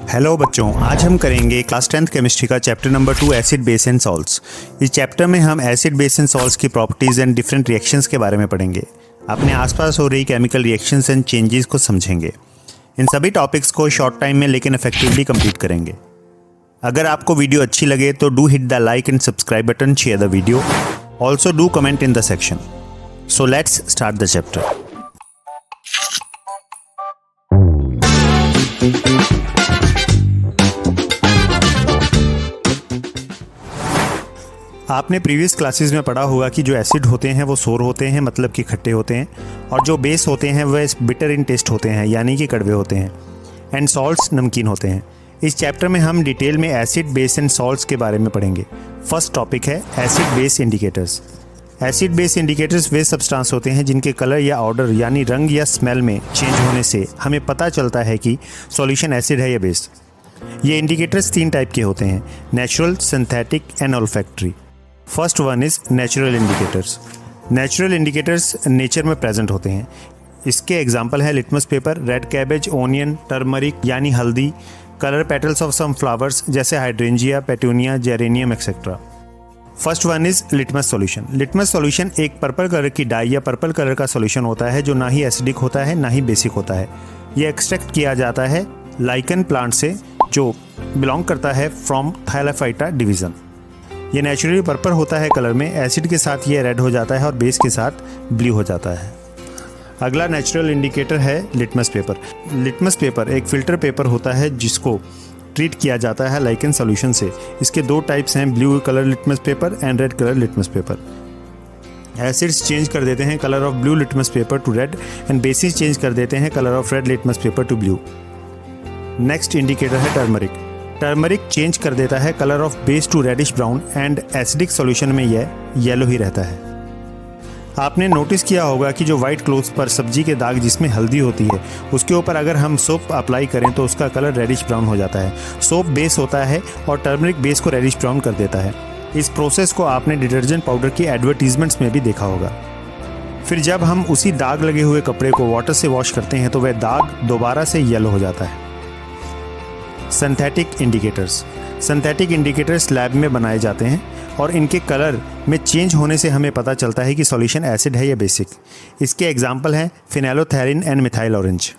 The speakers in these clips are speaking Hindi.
हेलो बच्चों, आज हम करेंगे क्लास 10th केमिस्ट्री का chapter number 2 acid base and salts. इस चैप्टर में हम एसिड बेस एंड सॉल्ट्स की प्रॉपर्टीज़ एंड डिफरेंट रिएक्शंस के बारे में पढ़ेंगे। अपने आसपास हो रही केमिकल रिएक्शंस एंड चेंजेस को समझेंगे। इन सभी टॉपिक्स को शॉर्ट टाइम में लेकिन इफेक्टिवली कंप्लीट करेंगे। अगर आपको वीडियो अच्छी लगे तो do hit the like and subscribe button, share the video, also do comment in the section. So let's start the chapter. आपने प्रीवियस क्लासेस में पढ़ा होगा कि जो एसिड होते हैं वो सोर होते हैं, मतलब कि खट्टे होते हैं, और जो बेस होते हैं वह बिटर इन टेस्ट होते हैं, यानी कि कड़वे होते हैं, एंड सॉल्ट्स नमकीन होते हैं। इस चैप्टर में हम डिटेल में एसिड बेस एंड सॉल्ट्स के बारे में पढ़ेंगे। फर्स्ट टॉपिक है acid base indicators. Acid base indicators वे सब्सटेंस होते हैं जिनके कलर या ऑर्डर यानी रंग या स्मेल में चेंज होने से हमें पता चलता है कि सॉल्यूशन एसिड है या बेस। ये इंडिकेटर्स 3 टाइप के होते हैं: natural, synthetic and olfactory. First one is natural indicators. Natural indicators nature में प्रेजेंट होते हैं। इसके एग्जाम्पल है litmus paper, red cabbage, onion, turmeric यानी हल्दी, colour petals of some flowers जैसे hydrangea, petunia, geranium etcetera. First one is litmus solution. Litmus solution एक पर्पल कलर की डाई या पर्पल कलर का सॉल्यूशन होता है जो ना ही एसिडिक होता है ना ही बेसिक होता है। यह एक्सट्रैक्ट किया जाता है लाइकन प्लांट से जो बिलोंग करता है फ्रॉम थाइलाफाइटा डिवीज़न। ये नेचुरली पर्पल होता है कलर में, एसिड के साथ ये रेड हो जाता है और बेस के साथ ब्लू हो जाता है। अगला नेचुरल इंडिकेटर है लिटमस पेपर। लिटमस पेपर एक फिल्टर पेपर होता है जिसको ट्रीट किया जाता है लाइकन सॉल्यूशन से। इसके 2 टाइप्स हैं, blue colour litmus paper and red colour litmus paper. Acids change कर देते हैं colour of blue litmus paper to red and bases change कर देते हैं colour of red litmus paper to blue. Next indicator है टर्मरिक। टर्मरिक चेंज कर देता है colour of base to reddish brown and acidic solution में यह येलो ही रहता है। आपने नोटिस किया होगा कि जो वाइट क्लोथ्स पर सब्जी के दाग जिसमें हल्दी होती है उसके ऊपर अगर हम सोप अप्लाई करें तो उसका कलर रेडिश ब्राउन हो जाता है। सोप बेस होता है और टर्मरिक बेस को रेडिश ब्राउन कर देता है। इस प्रोसेस को आपने डिटर्जेंट पाउडर की एडवर्टीजमेंट्स में भी देखा होगा। फिर जब हम उसी दाग लगे हुए कपड़े को वाटर से वॉश करते हैं तो वह दाग दोबारा से येलो हो जाता है। Synthetic indicators. Synthetic indicators lab में बनाए जाते हैं और इनके कलर में चेंज होने से हमें पता चलता है कि सॉल्यूशन एसिड है या बेसिक। इसके एग्जांपल हैं phenolphthalein and methyl orange.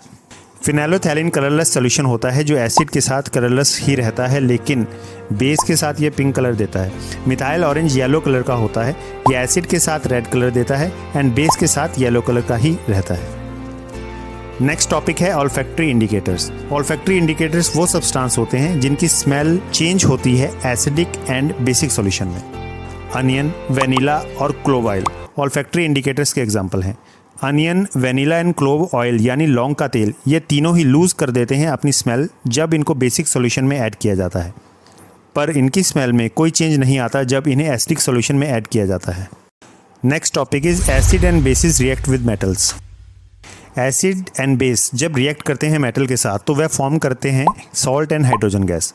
Phenolphthalein colourless solution होता है जो एसिड के साथ कलरलेस ही रहता है लेकिन बेस के साथ ये पिंक कलर देता है। मिथाइल ऑरेंज येलो कलर का होता है, यह एसिड के साथ रेड कलर देता है एंड बेस के साथ येलो कलर का ही रहता है। नेक्स्ट टॉपिक है ऑल्फैक्टरी इंडिकेटर्स। ऑल्फैक्टरी इंडिकेटर्स वो सब्सटेंस होते हैं जिनकी स्मेल चेंज होती है एसिडिक एंड बेसिक सॉल्यूशन में। अनियन, वेनिला और क्लोव ऑयल ऑल्फैक्टरी इंडिकेटर्स के एग्जांपल हैं। Onion, vanilla and clove oil यानी लौंग का तेल, ये तीनों ही लूज कर देते हैं अपनी स्मेल जब इनको बेसिक सॉल्यूशन में ऐड किया जाता है, पर इनकी स्मेल में कोई चेंज नहीं आता जब इन्हें एसिडिक सॉल्यूशन में ऐड किया जाता है। Next topic is acid and basis react with metals. Acid and base जब रिएक्ट करते हैं मेटल के साथ तो वह फॉर्म करते हैं salt and hydrogen gas.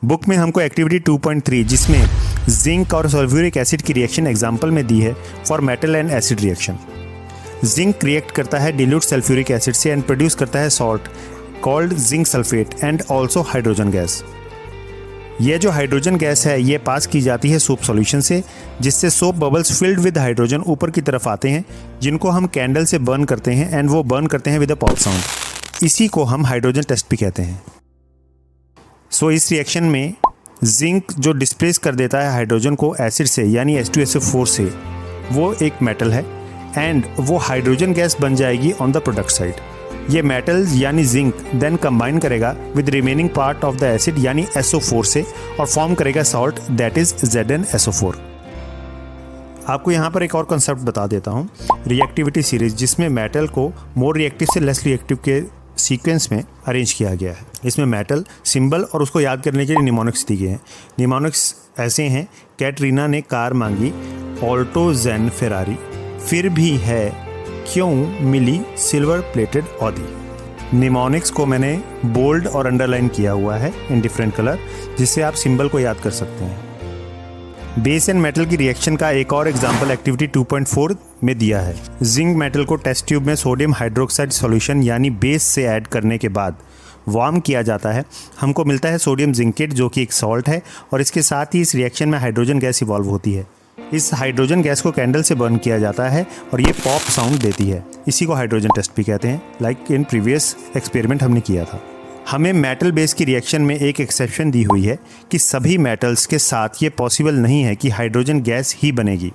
Book में हमको एक्टिविटी 2.3 जिसमें जिंक और सल्फ्यूरिक एसिड की रिएक्शन एग्जांपल में दी है for metal and acid reaction. Zinc react करता है डिल्यूट सल्फ्यूरिक एसिड से एंड प्रोड्यूस करता है salt called zinc sulphate and also hydrogen gas. यह जो हाइड्रोजन गैस है ये पास की जाती है सोप सॉल्यूशन से, जिससे soap bubbles filled with hydrogen ऊपर की तरफ आते हैं जिनको हम कैंडल से बर्न करते हैं एंड वो बर्न करते हैं विद अ पॉप साउंड। इसी को हम हाइड्रोजन टेस्ट भी कहते हैं। सो इस रिएक्शन में जिंक जो डिस्प्लेस कर देता है हाइड्रोजन को एसिड से यानी H2SO4 से, वो एक मेटल है एंड वो हाइड्रोजन गैस बन जाएगी ऑन द प्रोडक्ट साइड। ये मेटल्स यानी जिंक देन कंबाइन करेगा with remaining part of the acid यानी SO4 से और फॉर्म करेगा सॉल्ट दैट इज ZnSO4। आपको यहाँ पर एक और कंसेप्ट बता देता हूँ, रिएक्टिविटी सीरीज, जिसमें मेटल को मोर रिएक्टिव से लेस रिएक्टिव के सीक्वेंस में अरेंज किया गया है। इसमें मेटल सिंबल और उसको याद करने के लिए निमोनिक्स दी गए हैं। निमोनिक्स ऐसे हैं: कैटरीना ने कार मांगी, ऑल्टो जेन फेरारी, फिर भी है क्यों मिली सिल्वर प्लेटेड ऑडी। निमोनिक्स को मैंने बोल्ड और अंडरलाइन किया हुआ है इन डिफरेंट कलर, जिससे आप सिंबल को याद कर सकते हैं। बेस एंड मेटल की रिएक्शन का एक और एग्जांपल एक्टिविटी 2.4 में दिया है। जिंक मेटल को टेस्ट ट्यूब में सोडियम हाइड्रोक्साइड सॉल्यूशन यानी बेस से ऐड करने के बाद वार्म किया जाता है, हमको मिलता है सोडियम जिंकेट जो कि एक सॉल्ट है, और इसके साथ ही इस रिएक्शन में हाइड्रोजन गैस इवॉल्व होती है। इस हाइड्रोजन गैस को कैंडल से बर्न किया जाता है और ये पॉप साउंड देती है। इसी को हाइड्रोजन टेस्ट भी कहते हैं, लाइक इन प्रीवियस एक्सपेरिमेंट हमने किया था। हमें मेटल बेस की रिएक्शन में एक एक्सेप्शन दी हुई है कि सभी मेटल्स के साथ ये पॉसिबल नहीं है कि हाइड्रोजन गैस ही बनेगी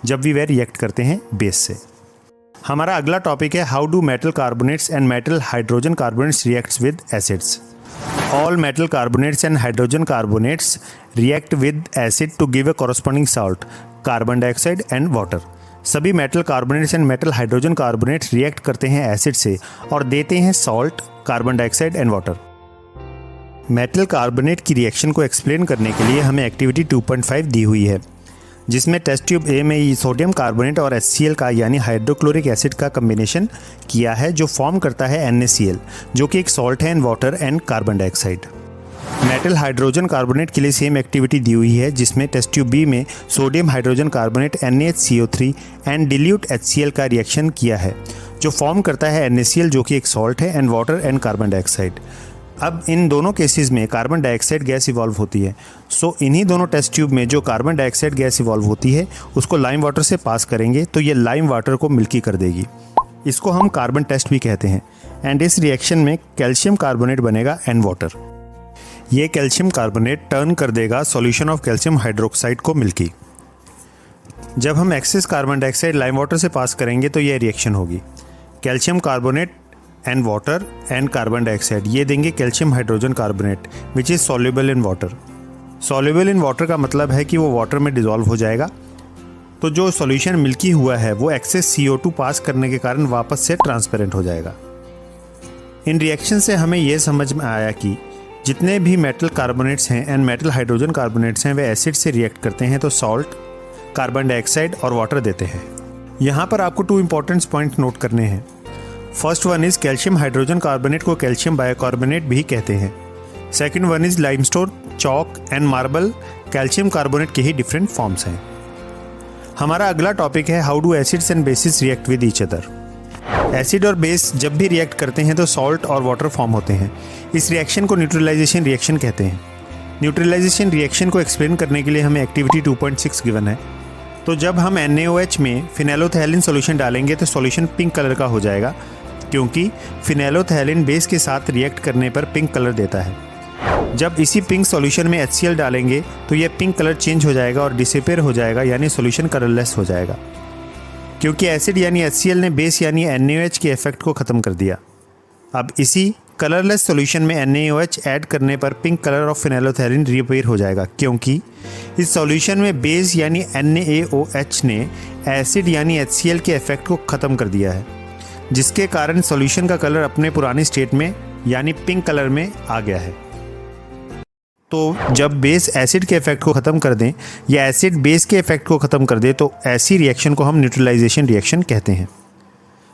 जब भी वे रिएक्ट करते हैं बेस से। हमारा अगला टॉपिक है how do metal carbonates and metal hydrogen carbonates reacts with acids. All metal carbonates and hydrogen carbonates react with acid to give a corresponding salt, carbon dioxide and water. सभी metal carbonates and metal hydrogen carbonates react करते हैं एसिड से और देते हैं salt, carbon dioxide and water. Metal carbonate की रिएक्शन को एक्सप्लेन करने के लिए हमें एक्टिविटी 2.5 दी हुई है, जिसमें टेस्ट ट्यूब ए में सोडियम कार्बोनेट और HCl का यानी हाइड्रोक्लोरिक एसिड का कम्बिनेशन किया है जो फॉर्म करता है NaCl जो कि एक सॉल्ट है and water and carbon dioxide. Metal hydrogen carbonate के लिए सेम एक्टिविटी दी हुई है, जिसमें टेस्ट ट्यूब बी में sodium hydrogen carbonate NaHCO3 and dilute HCl का रिएक्शन किया है जो फॉर्म करता है NaCl जो कि एक सॉल्ट है and water and carbon dioxide. अब इन दोनों केसेस में कार्बन डाइऑक्साइड गैस इवॉल्व होती है। सो इन्हीं दोनों टेस्ट ट्यूब में जो कार्बन डाइऑक्साइड गैस इवॉल्व होती है उसको लाइम वाटर से पास करेंगे तो ये लाइम वाटर को मिल्की कर देगी। इसको हम कार्बन टेस्ट भी कहते हैं। एंड इस रिएक्शन में कैल्शियम कार्बोनेट बनेगा एंड वाटर। ये कैल्शियम कार्बोनेट टर्न कर देगा सॉल्यूशन ऑफ कैल्शियम हाइड्रोक्साइड को मिल्की। जब हम excess carbon dioxide lime water से पास करेंगे तो ये रिएक्शन होगी। Calcium carbonate and water and carbon dioxide ये देंगे calcium hydrogen carbonate which is soluble in water. Soluble in water का मतलब है कि वो वाटर में डिज़ोल्व हो जाएगा। तो जो सॉल्यूशन मिल्की हुआ है वो एक्सेस CO2 पास करने के कारण वापस से ट्रांसपेरेंट हो जाएगा। इन रिएक्शन से हमें ये समझ में आया कि जितने भी मेटल कार्बोनेट्स हैं एंड मेटल हाइड्रोजन कार्बोनेट्स हैं वे एसिड से रिएक्ट करते हैं तो सॉल्ट, कार्बन डाइऑक्साइड और वाटर देते हैं। यहाँ पर आपको 2 इंपॉर्टेंट पॉइंट नोट करने हैं। First one is calcium hydrogen carbonate को कैल्शियम बायोकार्बोनेट भी कहते हैं। Second one is limestone, chalk and marble calcium carbonate के ही डिफरेंट फॉर्म्स हैं। हमारा अगला टॉपिक है how do acids and bases react with each other. Acid और बेस जब भी रिएक्ट करते हैं तो सॉल्ट और वाटर फॉर्म होते हैं। इस रिएक्शन को न्यूट्रलाइजेशन रिएक्शन कहते हैं। न्यूट्रलाइजेशन रिएक्शन को एक्सप्लेन करने के लिए हमें एक्टिविटी 2.6 गिवन है। तो जब हम NaOH में फिनैलोथैलिन सॉल्यूशन डालेंगे तो सॉल्यूशन पिंक कलर का हो जाएगा, क्योंकि फिनैलोथैलिन बेस के साथ रिएक्ट करने पर पिंक कलर देता है। जब इसी पिंक सॉल्यूशन में HCl डालेंगे तो यह पिंक कलर चेंज हो जाएगा और डिसअपीयर हो जाएगा, यानी सॉल्यूशन कलरलेस हो जाएगा, क्योंकि एसिड यानी HCl ने बेस यानी NaOH के इफेक्ट को ख़त्म कर दिया। अब इसी कलरलेस सॉल्यूशन में NaOH ऐड करने पर पिंक कलर ऑफ फिनैलोथैलिन रीअपीयर हो जाएगा, क्योंकि इस सॉल्यूशन में बेस यानी NaOH ने एसिड यानी HCl के इफेक्ट को ख़त्म कर दिया है, जिसके कारण सॉल्यूशन का कलर अपने पुरानी स्टेट में यानी पिंक कलर में आ गया है। तो जब बेस एसिड के इफेक्ट को ख़त्म कर दें या एसिड बेस के इफेक्ट को ख़त्म कर दे तो ऐसी रिएक्शन को हम न्यूट्रलाइजेशन रिएक्शन कहते हैं।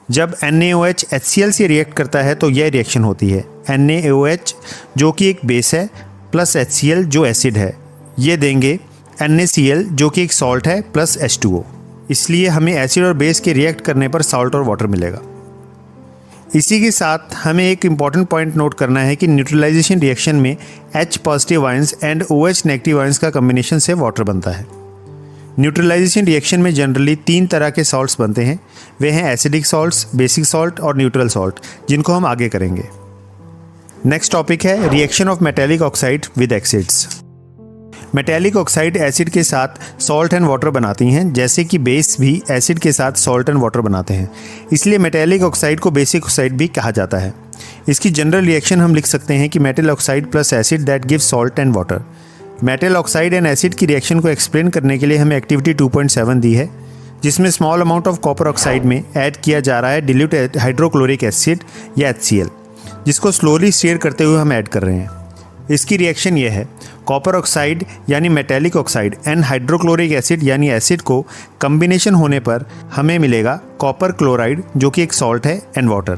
जब NaOH HCl से रिएक्ट करता है तो यह रिएक्शन होती है। NaOH जो कि एक बेस है प्लस HCl जो एसिड है, ये देंगे NaCl जो कि एक सॉल्ट है प्लस H2O। इसलिए हमें एसिड और बेस के रिएक्ट करने पर सॉल्ट और वाटर मिलेगा। इसी के साथ हमें एक इम्पॉर्टेंट पॉइंट नोट करना है कि न्यूट्रलाइजेशन रिएक्शन में H positive ions and OH negative ions का कम्बिनेशन से वाटर बनता है। न्यूट्रलाइजेशन रिएक्शन में जनरली 3 तरह के सॉल्ट्स बनते हैं। वे हैं एसिडिक सॉल्ट्स, बेसिक सॉल्ट और न्यूट्रल सॉल्ट, जिनको हम आगे करेंगे। नेक्स्ट टॉपिक है reaction of metallic oxide with acids. Metallic oxide acid के साथ सॉल्ट एंड वाटर बनाती हैं, जैसे कि बेस भी एसिड के साथ सॉल्ट एंड वाटर बनाते हैं। इसलिए मेटेलिक ऑक्साइड को बेसिक ऑक्साइड भी कहा जाता है। इसकी जनरल रिएक्शन हम लिख सकते हैं कि metal oxide plus acid that give salt and water. Metal oxide and acid की रिएक्शन को एक्सप्लेन करने के लिए हमें एक्टिविटी 2.7 दी है, जिसमें small amount of copper oxide में ऐड किया जा रहा है डिल्यूट हाइड्रोक्लोरिक एसिड या HCl, जिसको स्लोली स्टीयर करते हुए हम ऐड कर रहे हैं। इसकी रिएक्शन ये है, कॉपर ऑक्साइड यानी metallic oxide and hydrochloric acid यानी एसिड को कम्बिनेशन होने पर हमें मिलेगा कॉपर क्लोराइड जो कि एक सॉल्ट है एंड वाटर।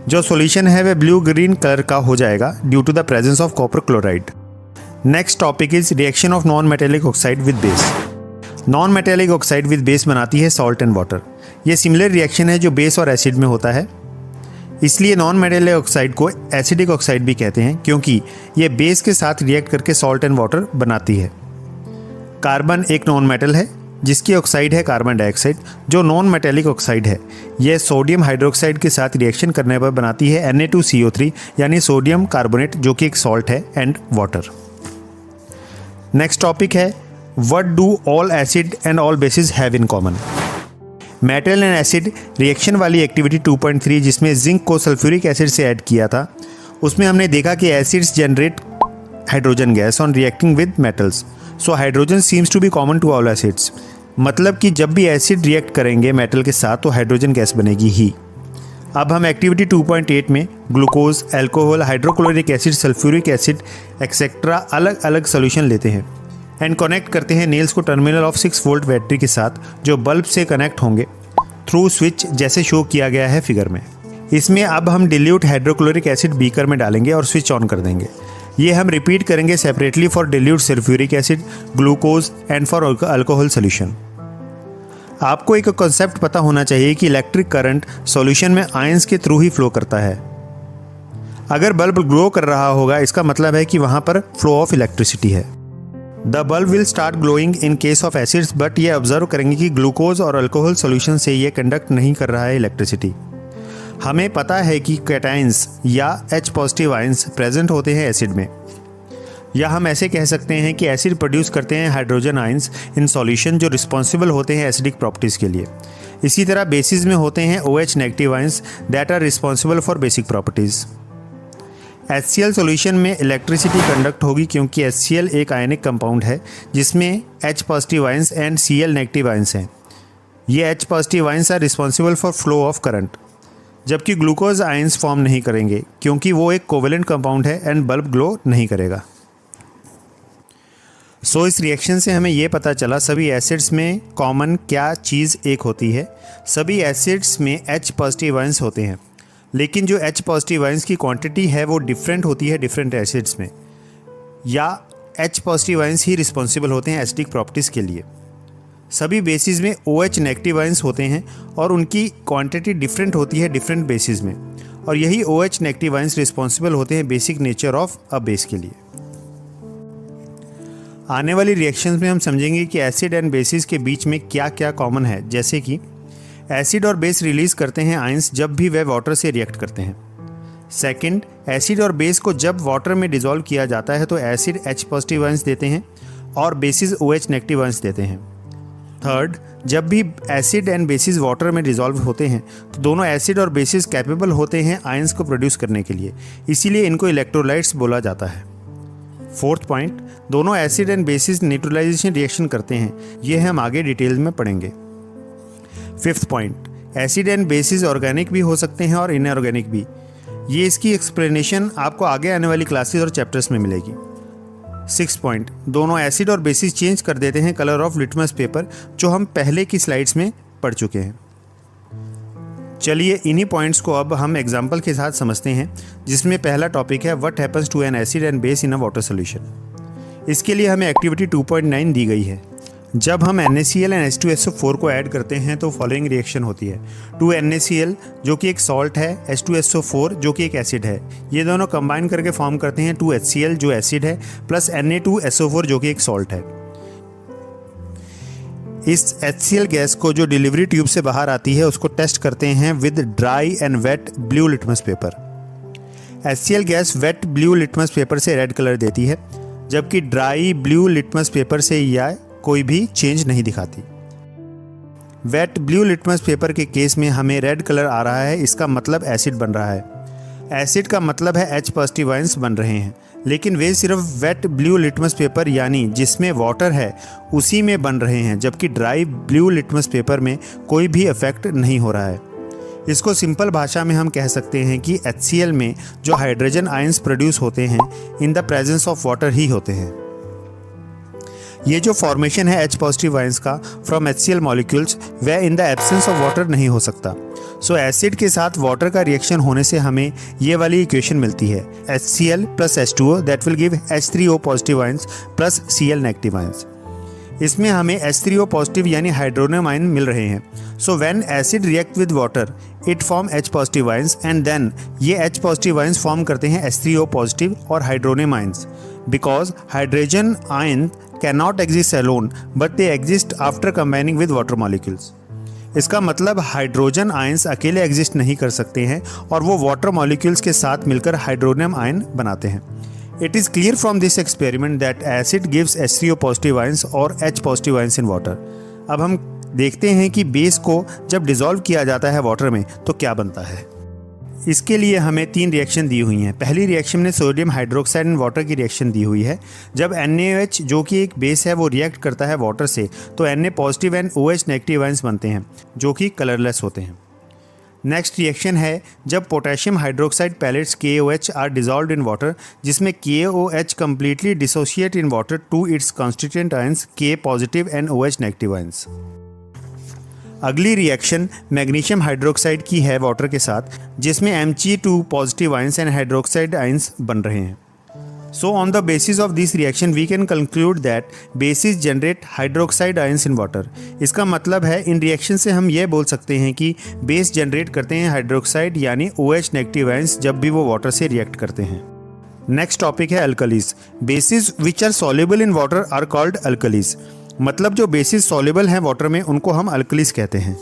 जो सॉल्यूशन है वह ब्लू ग्रीन कलर का हो जाएगा due to the presence of copper chloride. Next topic is reaction of non metallic oxide with base. Non metallic oxide with base बनाती है सॉल्ट एंड वाटर। ये सिमिलर रिएक्शन है जो बेस और एसिड में होता है। इसलिए नॉन मेटेलिक ऑक्साइड को एसिडिक ऑक्साइड भी कहते हैं, क्योंकि ये बेस के साथ रिएक्ट करके सॉल्ट एंड वाटर बनाती है। कार्बन एक नॉन मेटल है जिसकी ऑक्साइड है कार्बन डाइऑक्साइड, जो नॉन मेटेलिक ऑक्साइड है। यह सोडियम हाइड्रोक्साइड के साथ रिएक्शन करने पर बनाती है Na2CO3 यानी सोडियम कार्बोनेट, जो कि एक सॉल्ट है, एंड वाटर। नेक्स्ट टॉपिक है what do all acid and all basis have in common. Metal and acid reaction वाली एक्टिविटी 2.3, जिसमें जिंक को सल्फ्यूरिक एसिड से ऐड किया था, उसमें हमने देखा कि acids generate hydrogen gas on reacting with metals. So hydrogen seems to be common to all acids. मतलब कि जब भी एसिड रिएक्ट करेंगे मेटल के साथ तो हाइड्रोजन गैस बनेगी ही। अब हम एक्टिविटी 2.8 में glucose, alcohol, hydrochloric acid, sulphuric acid etcetera अलग अलग सोल्यूशन लेते हैं एंड कनेक्ट करते हैं नेल्स को टर्मिनल ऑफ 6 वोल्ट बैटरी के साथ, जो बल्ब से कनेक्ट होंगे थ्रू स्विच, जैसे शो किया गया है फिगर में। इसमें अब हम डिल्यूट हाइड्रोक्लोरिक एसिड बीकर में डालेंगे और स्विच ऑन कर देंगे। ये हम रिपीट करेंगे separately for dilute sulphuric acid, glucose and for alcohol solution. आपको एक कॉन्सेप्ट पता होना चाहिए कि इलेक्ट्रिक करंट सॉल्यूशन में आयंस के थ्रू ही फ्लो करता है। अगर बल्ब ग्लो कर रहा होगा, इसका मतलब है कि वहां पर फ्लो ऑफ इलेक्ट्रिसिटी है। The bulb will start glowing in case of acids, but ये ऑब्जर्व करेंगे कि ग्लूकोज और अल्कोहल सोल्यूशन से ये कंडक्ट नहीं कर रहा है इलेक्ट्रिसिटी। हमें पता है कि कैटाइंस या H पॉजिटिव आयंस प्रेजेंट होते हैं एसिड में, या हम ऐसे कह सकते हैं कि एसिड प्रोड्यूस करते हैं हाइड्रोजन आयंस इन सॉल्यूशन, जो रिस्पॉन्सिबल होते हैं एसिडिक प्रॉपर्टीज़ के लिए। इसी तरह बेसिस में होते हैं OH negative ions that are responsible for basic properties. HCl solution में इलेक्ट्रिसिटी कंडक्ट होगी, क्योंकि HCl एक आयनिक कंपाउंड है जिसमें H positive ions and Cl negative ions हैं। ये H positive ions are responsible for flow of current, जबकि ग्लूकोज आयंस फॉर्म नहीं करेंगे क्योंकि वो एक कोवेलेंट कंपाउंड है एंड बल्ब ग्लो नहीं करेगा। सो इस रिएक्शन से हमें ये पता चला सभी एसिड्स में कॉमन क्या चीज़ एक होती है। सभी एसिड्स में H पॉजिटिव आयंस होते हैं, लेकिन जो H पॉजिटिव आयंस की क्वांटिटी है वो डिफरेंट होती है डिफरेंट एसिड्स में, या H पॉजिटिव आयंस ही रिस्पॉन्सिबल होते हैं एसिडिक प्रॉपर्टीज़ के लिए। सभी बेसिस में OH नेगेटिव आयंस होते हैं और उनकी क्वांटिटी डिफरेंट होती है डिफरेंट बेसिस में, और यही OH नेगेटिव आयंस रिस्पॉन्सिबल होते हैं basic nature of a base के लिए। आने वाली रिएक्शंस में हम समझेंगे कि एसिड एंड बेसिस के बीच में क्या क्या कॉमन है, जैसे कि एसिड और बेस रिलीज करते हैं आयंस जब भी वे वाटर से रिएक्ट करते हैं। सेकंड, एसिड और बेस को जब वाटर में डिसॉल्व किया जाता है तो एसिड H पॉजिटिव आयंस देते हैं और बेसिस OH नेगेटिव आयंस देते हैं। थर्ड, जब भी एसिड एंड बेसिस वाटर में डिसॉल्व होते हैं तो दोनों एसिड और बेसिस कैपेबल होते हैं आयंस को प्रोड्यूस करने के लिए, इसीलिए इनको इलेक्ट्रोलाइट्स बोला जाता है। फोर्थ पॉइंट, दोनों acid and bases neutralisation reaction करते हैं, ये हम आगे डिटेल में पढ़ेंगे। Fifth point, acid and bases organic भी हो सकते हैं और इनऑर्गेनिक भी। ये इसकी एक्सप्लेनेशन आपको आगे आने वाली क्लासेस और चैप्टर्स में मिलेगी। सिक्स पॉइंट, दोनों एसिड और बेसिस चेंज कर देते हैं कलर ऑफ लिटमस पेपर, जो हम पहले की स्लाइड्स में पढ़ चुके हैं। चलिए इन्हीं पॉइंट्स को अब हम एग्जाम्पल के साथ समझते हैं, जिसमें पहला टॉपिक है what happens to an acid and base in a water solution. इसके लिए हमें एक्टिविटी 2.9 दी गई है। जब हम NaCl एंड H2SO4 को ऐड करते हैं तो फॉलोइंग रिएक्शन होती है। 2NaCl जो कि एक सॉल्ट है, H2SO4 जो कि एक एसिड है, ये दोनों कंबाइन करके फॉर्म करते हैं 2HCl जो एसिड है प्लस Na2SO4 जो कि एक सॉल्ट है। इस HCl गैस को जो डिलीवरी ट्यूब से बाहर आती है उसको टेस्ट करते हैं with dry and wet blue litmus paper. HCl gas wet blue litmus paper से रेड कलर देती है, जबकि ड्राई ब्लू लिटमस पेपर से यह कोई भी चेंज नहीं दिखाती। वेट ब्लू लिटमस पेपर के केस में हमें रेड कलर आ रहा है, इसका मतलब एसिड बन रहा है। एसिड का मतलब है H पॉजिटिव आयंस बन रहे हैं, लेकिन वे सिर्फ वेट ब्लू लिटमस पेपर यानी जिसमें वाटर है उसी में बन रहे हैं, जबकि ड्राई ब्लू लिटमस पेपर में कोई भी इफेक्ट नहीं हो रहा है। इसको सिंपल भाषा में हम कह सकते हैं कि HCl में जो हाइड्रोजन आयंस प्रोड्यूस होते हैं in the presence of water ही होते हैं। ये जो फॉर्मेशन है H पॉजिटिव आयंस का फ्रॉम HCl मॉलिक्यूल्स वह in the absence of water नहीं हो सकता। सो एसिड के साथ वाटर का रिएक्शन होने से हमें ये वाली इक्वेशन मिलती है HCl plus H2O that will give H3O positive ions plus Cl negative ions. इसमें हमें H3O पॉजिटिव यानी हाइड्रोनियम आयन मिल रहे हैं। So when acid react with water it form H positive ions and then ये H पॉजिटिव आयंस फॉर्म करते हैं H3O पॉजिटिव और hydronium ions, because hydrogen ion can not exist alone but they exist after combining with water molecules. इसका मतलब हाइड्रोजन आयंस अकेले एग्जिस्ट नहीं कर सकते हैं और वो वाटर मॉलिक्यूल्स के साथ मिलकर हाइड्रोनियम आयन बनाते हैं। It is clear from this experiment that acid gives H3O positive ions और H positive ions in water। अब हम देखते हैं कि बेस को जब डिसॉल्व किया जाता है वाटर में तो क्या बनता है। इसके लिए हमें 3 रिएक्शन दी हुई हैं। पहली रिएक्शन में सोडियम हाइड्रोक्साइड एंड वाटर की रिएक्शन दी हुई है। जब NaOH जो कि एक बेस है वो रिएक्ट करता है वाटर से तो Na positive and OH negative ions बनते हैं जो कि कलरलेस होते हैं। नेक्स्ट रिएक्शन है जब potassium hydroxide pellets KOH are dissolved in water, जिसमें KOH completely dissociate in water to its constituent ions K positive and OH negative ions. अगली रिएक्शन मैग्नीशियम हाइड्रोक्साइड की है वाटर के साथ, जिसमें Mg2 positive ions and hydroxide ions बन रहे हैं। So on the basis of this reaction we can conclude that bases generate hydroxide ions in water। इसका मतलब है इन रिएक्शन से हम ये बोल सकते हैं कि बेस जनरेट करते हैं हाइड्रोक्साइड यानी OH नेगेटिव आयंस जब भी वो वाटर से रिएक्ट करते हैं। नेक्स्ट टॉपिक है alkalis. Bases which are soluble in water are called alkalis. मतलब जो बेसिस सॉल्युबल हैं वाटर में उनको हम अल्कलीज कहते हैं।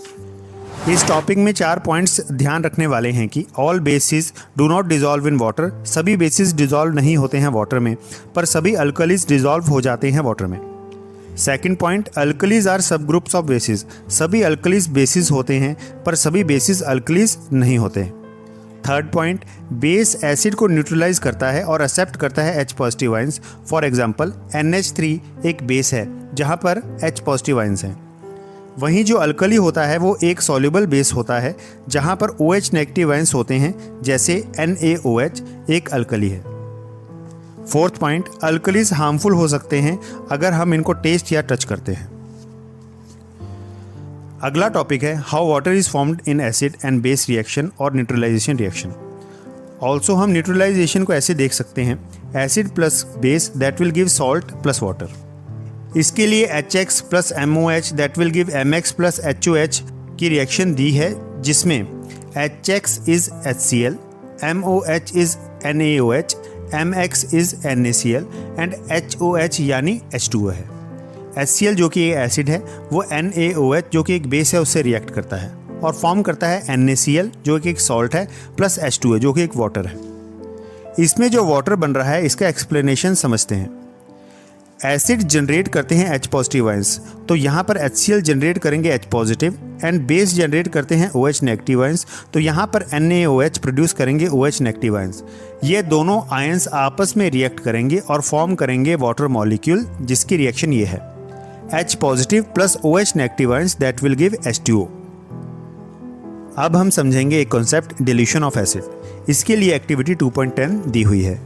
इस टॉपिक में 4 पॉइंट्स ध्यान रखने वाले हैं कि all basis do not dissolve in water. सभी बेसिस डिसॉल्व नहीं होते हैं वाटर में, पर सभी अल्कलीज डिसॉल्व हो जाते हैं वाटर में। सेकंड पॉइंट, अल्कलीज आर सब ग्रुप्स ऑफ बेसिस। सभी अल्कलीज बेसिस होते हैं पर सभी बेसिस अल्कलीज नहीं होते। थर्ड पॉइंट, बेस एसिड को न्यूट्रलाइज करता है और एक्सेप्ट करता है H positive ions. For example NH3 एक बेस है जहाँ पर H पॉजिटिव आयंस हैं। वहीं जो अल्कली होता है वो एक सॉल्युबल बेस होता है जहाँ पर OH नेगेटिव आयंस होते हैं, जैसे NaOH एक अल्कली है। फोर्थ पॉइंट, अल्कलीज हार्मफुल हो सकते हैं अगर हम इनको टेस्ट या टच करते हैं। अगला टॉपिक है how water is formed in acid and base reaction और न्यूट्रलाइजेशन रिएक्शन। ऑल्सो हम न्यूट्रलाइजेशन को ऐसे देख सकते हैं, acid plus base that will give salt plus water. इसके लिए HX plus MOH that will give MX plus HOH की रिएक्शन दी है, जिसमें HX is HCl, MOH is NaOH, MX is NaCl and HOH यानी H2O है। HCl जो कि एक एसिड है वो NaOH जो कि एक बेस है उससे रिएक्ट करता है और फॉर्म करता है NaCl जो कि एक सॉल्ट है प्लस H2O जो कि एक वाटर है। इसमें जो वाटर बन रहा है इसका एक्सप्लेनेशन समझते हैं। एसिड जनरेट करते हैं H पॉजिटिव आयंस, तो यहाँ पर HCl जनरेट करेंगे H positive and base generate करते हैं OH नेगेटिव आयंस, तो यहाँ पर NaOH प्रोड्यूस करेंगे OH नेगेटिव आयंस। ये दोनों आयंस आपस में रिएक्ट करेंगे और फॉर्म करेंगे वाटर मॉलिक्यूल, जिसकी रिएक्शन ये है H positive plus OH negative ions that will give H2O। अब हम समझेंगे एक कॉन्सेप्ट डिल्यूशन ऑफ एसिड। इसके लिए एक्टिविटी 2.10 दी हुई है।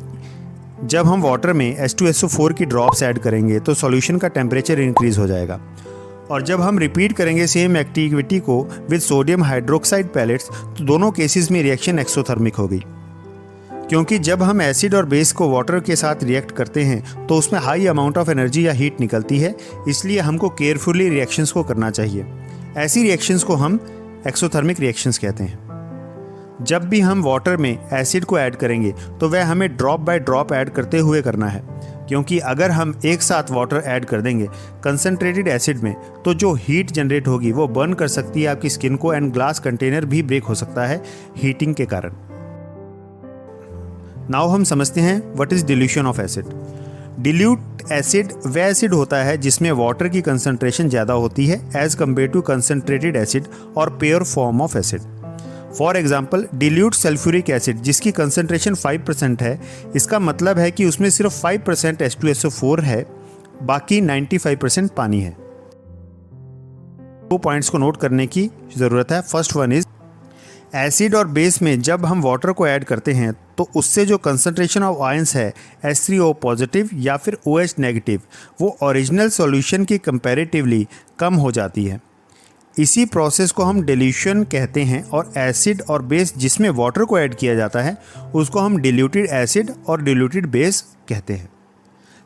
जब हम वाटर में H2SO4 की ड्रॉप्स ऐड करेंगे तो सॉल्यूशन का टेम्परेचर इंक्रीज हो जाएगा, और जब हम रिपीट करेंगे सेम एक्टिविटी को विद सोडियम हाइड्रोक्साइड पैलेट्स तो दोनों केसेस में रिएक्शन एक्सोथर्मिक होगी। क्योंकि जब हम एसिड और बेस को वाटर के साथ रिएक्ट करते हैं तो उसमें हाई अमाउंट ऑफ एनर्जी या हीट निकलती है, इसलिए हमको केयरफुली रिएक्शंस को करना चाहिए। ऐसी रिएक्शंस को हम एक्सोथर्मिक रिएक्शंस कहते हैं। जब भी हम वाटर में एसिड को ऐड करेंगे तो वह हमें ड्रॉप बाय ड्रॉप ऐड करते हुए करना है, क्योंकि अगर हम एक साथ वाटर ऐड कर देंगे कंसनट्रेटेड एसिड में तो जो हीट जनरेट होगी वो बर्न कर सकती है आपकी स्किन को एंड ग्लास कंटेनर भी ब्रेक हो सकता है हीटिंग के कारण। नाउ हम समझते हैं what is dilution of acid. Dilute acid वह एसिड होता है जिसमें वाटर की कंसंट्रेशन ज़्यादा होती है as compare to concentrated acid और pure form of acid. For example dilute sulphuric acid जिसकी कंसंट्रेशन 5% है, इसका मतलब है कि उसमें सिर्फ 5% H2SO4 है, बाकी 95% पानी है। 2 पॉइंट्स को नोट करने की ज़रूरत है। फर्स्ट वन इज एसिड और बेस में जब हम वाटर को ऐड करते हैं तो उससे जो कंसंट्रेशन ऑफ आयंस है H3O पॉजिटिव या फिर OH नेगेटिव वो ओरिजिनल सॉल्यूशन की कंपैरेटिवली कम हो जाती है। इसी प्रोसेस को हम डिल्यूशन कहते हैं, और एसिड और बेस जिसमें वाटर को ऐड किया जाता है उसको हम डिल्यूटेड एसिड और डिल्यूटेड बेस कहते हैं।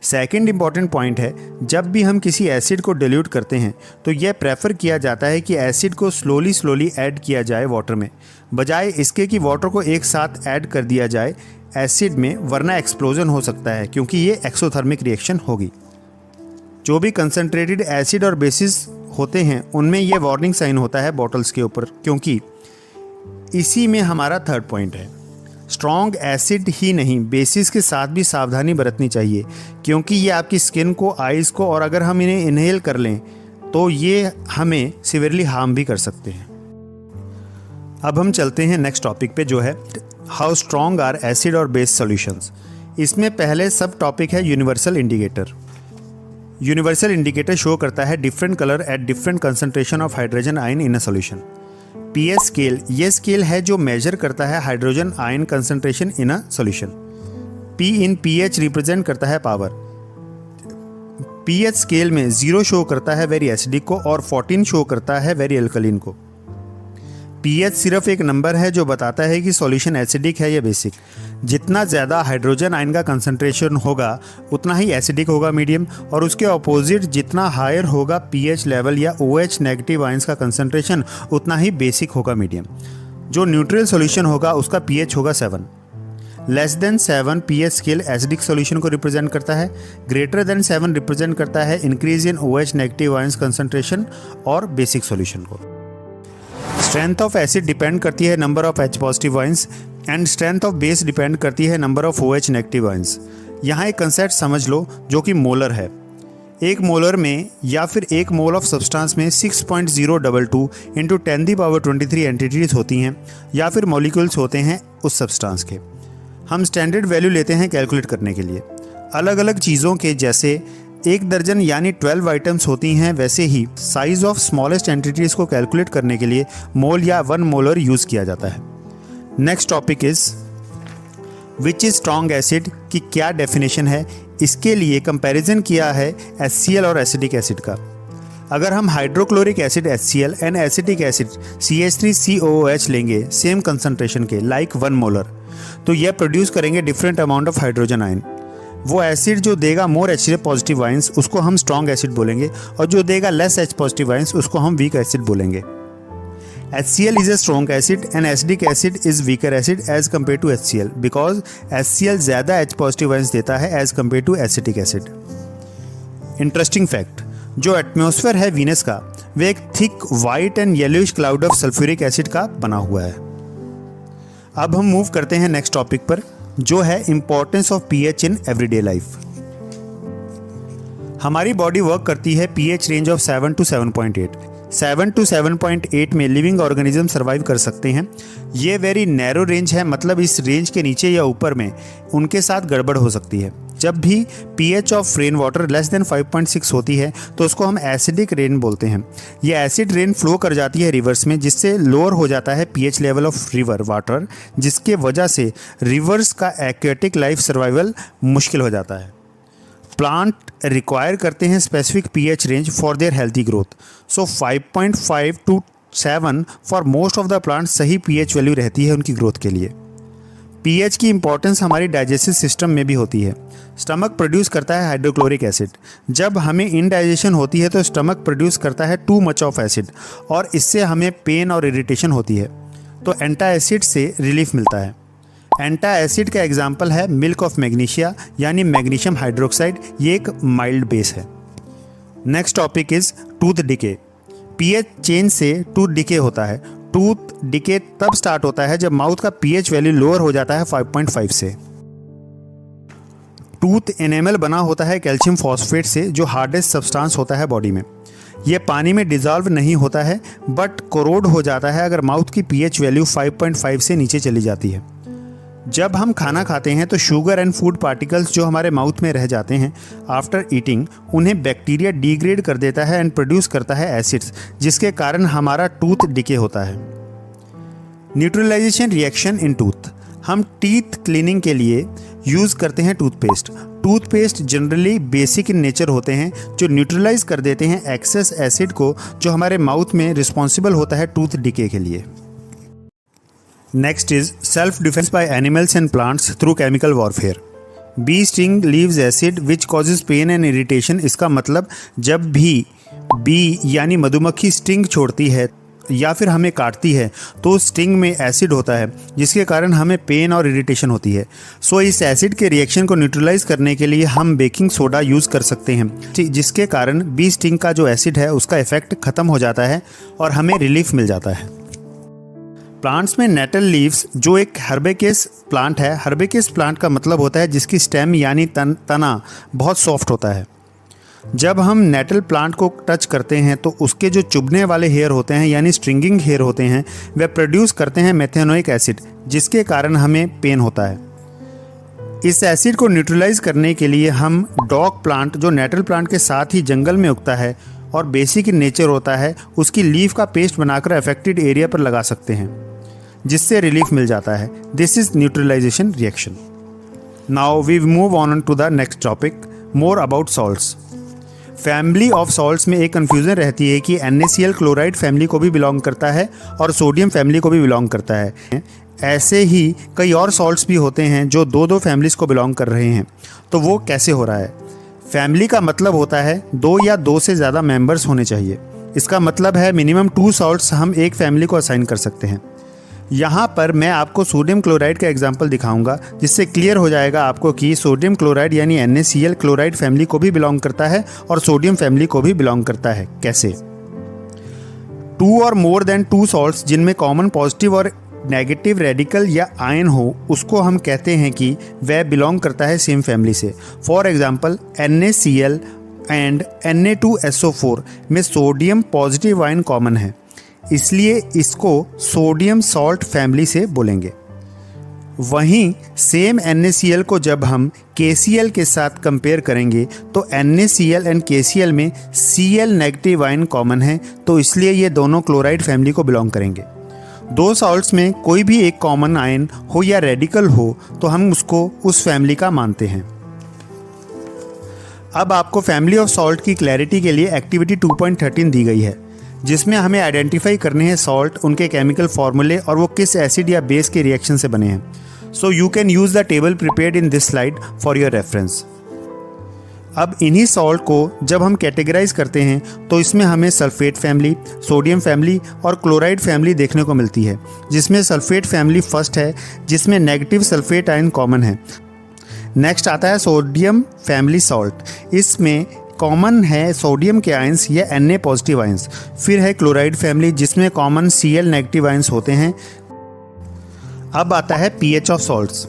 सेकंड इम्पॉर्टेंट पॉइंट है, जब भी हम किसी एसिड को डिल्यूट करते हैं तो यह प्रेफर किया जाता है कि एसिड को स्लोली ऐड किया जाए वाटर में, बजाय इसके कि वाटर को एक साथ ऐड कर दिया जाए एसिड में, वरना एक्सप्लोजन हो सकता है क्योंकि ये एक्सोथर्मिक रिएक्शन होगी। जो भी कंसनट्रेटेड एसिड और बेसिस होते हैं उनमें ये वार्निंग साइन होता है बॉटल्स के ऊपर, क्योंकि इसी में हमारा थर्ड पॉइंट है। स्ट्रॉन्ग एसिड ही नहीं, बेसिस के साथ भी सावधानी बरतनी चाहिए, क्योंकि ये आपकी स्किन को, आइज़ को, और अगर हम इन्हें इनहेल कर लें तो ये हमें सिवियरली हार्म भी कर सकते हैं। अब हम चलते हैं नेक्स्ट टॉपिक पे, जो है हाउ स्ट्रॉन्ग आर एसिड और बेस सॉल्यूशंस। इसमें पहले सब टॉपिक है universal indicator. Universal indicator show करता है different colour at different concentration of hydrogen ion in a solution. PH scale, ये स्केल है जो मेजर करता है hydrogen ion concentration in a solution. P in pH represent करता है पावर। पीएच स्केल में 0 शो करता है वेरी एसिडिक को और 14 शो करता है वेरी अल्कलीन को। पीएच सिर्फ एक नंबर है जो बताता है कि सॉल्यूशन एसिडिक है या बेसिक। जितना ज़्यादा हाइड्रोजन आयन का कंसंट्रेशन होगा उतना ही एसिडिक होगा मीडियम, और उसके ऑपोजिट जितना हायर होगा पीएच लेवल या OH नेगेटिव आयंस का कंसंट्रेशन उतना ही बेसिक होगा मीडियम। जो न्यूट्रल सॉल्यूशन होगा उसका पीएच होगा 7। Less than 7 pH scale acidic solution को रिप्रेजेंट करता है। ग्रेटर देन 7 रिप्रेजेंट करता है increase in OH negative ions concentration और बेसिक सॉल्यूशन को। स्ट्रेंथ ऑफ एसिड डिपेंड करती है number of H positive ions and strength of base depend करती है number of OH negative ions. यहाँ एक कंसेप्ट समझ लो जो कि मोलर है। एक मोलर में या फिर एक मोल ऑफ सब्सटेंस में 6.022 इंटू 10⁻23 एंटिटीज होती हैं या फिर मॉलिक्यूल्स होते हैं उस सब्सटेंस के। हम स्टैंडर्ड वैल्यू लेते हैं कैलकुलेट करने के लिए। अलग अलग चीज़ों के जैसे 1 दर्जन यानी 12 आइटम्स होती हैं, वैसे ही साइज ऑफ स्मॉलेस्ट एंटिटीज़ को कैलकुलेट करने के लिए मोल या 1 मोलर यूज़ किया जाता है। Next topic is which is strong acid की क्या डेफिनेशन है। इसके लिए कंपैरिजन किया है HCl और एसिटिक एसिड का। अगर हम hydrochloric acid HCl and acetic acid CH3COOH लेंगे सेम कंसंट्रेशन के लाइक 1 मोलर, तो यह प्रोड्यूस करेंगे different amount of hydrogen ion. वो एसिड जो देगा मोर H पॉजिटिव आयंस उसको हम स्ट्रॉन्ग एसिड बोलेंगे, और जो देगा लेस H पॉजिटिव आयंस उसको हम वीक एसिड बोलेंगे। HCl is a strong acid and acidic acid is weaker acid as compared to HCl because HCl ज़्यादा H पॉजिटिव आयंस देता है as compared to acetic acid। Interesting fact, जो एटमॉस्फेयर है वीनस का वह एक thick white and yellowish cloud of sulphuric acid का बना हुआ है। अब हम मूव करते हैं नेक्स्ट टॉपिक पर, जो है importance of pH in everyday life. हमारी बॉडी वर्क करती है pH range of 7 to 7.8। 7 to 7.8 में लिविंग ऑर्गेनिज्म सर्वाइव कर सकते हैं। ये वेरी नैरो रेंज है, मतलब इस रेंज के नीचे या ऊपर में उनके साथ गड़बड़ हो सकती है। जब भी pH of rain water less than 5.6 होती है तो उसको हम एसिडिक रेन बोलते हैं। ये एसिड रेन फ्लो कर जाती है रिवर्स में, जिससे लोअर हो जाता है pH level of river water, जिसके वजह से रिवर्स का एक्वेटिक लाइफ सर्वाइवल मुश्किल हो जाता है। प्लांट रिक्वायर करते हैं specific pH range for their healthy growth, so 5.5 to 7 for most of the plant सही पीएच वैल्यू रहती है उनकी ग्रोथ के लिए। पीएच की इंपॉर्टेंस हमारी डाइजेस्टिव सिस्टम में भी होती है। स्टमक प्रोड्यूस करता है हाइड्रोक्लोरिक एसिड। जब हमें इनडाइजेशन होती है तो स्टमक प्रोड्यूस करता है टू मच ऑफ एसिड और इससे हमें पेन और इरिटेशन होती है, तो एंटा एसिड से रिलीफ मिलता है। एंटा एसिड का एग्जाम्पल है मिल्क ऑफ मैग्नीशिया यानी मैग्नीशियम हाइड्रोक्साइड, ये एक माइल्ड बेस है। Next topic is tooth decay. PH change से टूथ डिके होता है। टूथ डिके तब स्टार्ट होता है जब माउथ का पीएच वैल्यू लोअर हो जाता है 5.5 से। टूथ एनेमल बना होता है कैल्शियम फॉस्फेट से, जो हार्डेस्ट सब्सटेंस होता है बॉडी में। यह पानी में डिजॉल्व नहीं होता है बट कोरोड हो जाता है अगर माउथ की पीएच वैल्यू 5.5 से नीचे चली जाती है। जब हम खाना खाते हैं तो शुगर एंड फूड पार्टिकल्स जो हमारे माउथ में रह जाते हैं आफ्टर ईटिंग, उन्हें बैक्टीरिया डिग्रेड कर देता है एंड प्रोड्यूस करता है एसिड्स, जिसके कारण हमारा टूथ डिके होता है। Neutralisation reaction in tooth. हम टीथ क्लीनिंग के लिए यूज़ करते हैं toothpaste. Toothpaste generally basic in nature होते हैं जो न्यूट्रलाइज कर देते हैं एक्सेस एसिड को जो हमारे माउथ में रिस्पॉन्सिबल होता है टूथ डिके के लिए। Next is self defence by animals and plants through chemical warfare. Bee sting leaves acid which causes pain and irritation. इसका मतलब जब भी बी यानी मधुमक्खी स्टिंग छोड़ती है या फिर हमें काटती है तो स्टिंग में एसिड होता है जिसके कारण हमें पेन और इरिटेशन होती है। सो इस एसिड के रिएक्शन को न्यूट्रलाइज करने के लिए हम बेकिंग सोडा यूज़ कर सकते हैं, जिसके कारण बी स्टिंग का जो एसिड है उसका इफेक्ट ख़त्म हो जाता है और हमें रिलीफ मिल जाता है। प्लांट्स में नेटल लीव्स जो एक हर्बेकेस प्लांट है, हर्बेकेस प्लांट का मतलब होता है जिसकी स्टेम यानी तना बहुत सॉफ्ट होता है। जब हम नेटल प्लांट को टच करते हैं तो उसके जो चुभने वाले हेयर होते हैं यानी स्ट्रिंगिंग हेयर होते हैं वे प्रोड्यूस करते हैं मेथेनोइक एसिड, जिसके कारण हमें पेन होता है। इस एसिड को न्यूट्रलाइज करने के लिए हम डॉग प्लांट जो नेटल प्लांट के साथ ही जंगल में उगता है और बेसिक इन नेचर होता है उसकी लीफ का पेस्ट बनाकर अफेक्टेड एरिया पर लगा सकते हैं, जिससे रिलीफ मिल जाता है। This is neutralisation reaction. Now we move on to the next topic, more about salts. Family of salts में एक कन्फ्यूज़न रहती है कि NaCl क्लोराइड फैमिली को भी बिलोंग करता है और सोडियम फैमिली को भी बिलोंग करता है। ऐसे ही कई और सॉल्ट्स भी होते हैं जो दो फैमिलीज़ को बिलोंग कर रहे हैं। तो वो कैसे हो रहा है? फैमिली का मतलब होता है 2 या 2 से ज़्यादा मेंबर्स होने चाहिए। इसका मतलब है मिनिमम 2 सॉल्ट्स हम एक फैमिली को असाइन कर सकते हैं। यहाँ पर मैं आपको सोडियम क्लोराइड का एग्जाम्पल दिखाऊंगा जिससे क्लियर हो जाएगा आपको कि सोडियम क्लोराइड यानी NaCl क्लोराइड फैमिली को भी बिलोंग करता है और सोडियम फैमिली को भी बिलोंग करता है। कैसे? 2 और मोर देन 2 सॉल्ट्स जिनमें कॉमन पॉजिटिव और नेगेटिव रेडिकल या आयन हो उसको हम कहते हैं कि वह बिलोंग करता है सेम फैमिली से। For example NaCl and Na2SO4 में सोडियम पॉजिटिव आयन कॉमन है, इसलिए इसको सोडियम सॉल्ट फैमिली से बोलेंगे। वहीं सेम NaCl को जब हम KCl के साथ कंपेयर करेंगे तो NaCl एंड KCl में Cl नेगेटिव आयन कॉमन है, तो इसलिए ये दोनों क्लोराइड फैमिली को बिलोंग करेंगे। 2 सॉल्ट्स में कोई भी एक कॉमन आयन हो या रेडिकल हो तो हम उसको उस फैमिली का मानते हैं। अब आपको फैमिली ऑफ सॉल्ट की क्लैरिटी के लिए एक्टिविटी 2.13 दी गई है, जिसमें हमें आइडेंटिफाई करने हैं सॉल्ट, उनके केमिकल फॉर्मूले और वो किस एसिड या बेस के रिएक्शन से बने हैं। So you can use the table prepared in this slide for your reference. अब इन्हीं सॉल्ट को जब हम कैटेगराइज करते हैं तो इसमें हमें सल्फेट फैमिली, सोडियम फैमिली और क्लोराइड फैमिली देखने को मिलती है, जिसमें सल्फेट फैमिली फर्स्ट है जिसमें नेगेटिव सल्फेट आयन कॉमन है। नेक्स्ट आता है सोडियम फैमिली सॉल्ट, इसमें कॉमन है सोडियम के आयंस या Na पॉजिटिव आयंस। फिर है क्लोराइड फैमिली जिसमें कॉमन Cl नेगेटिव आयंस होते हैं। अब आता है pH ऑफ सॉल्ट्स।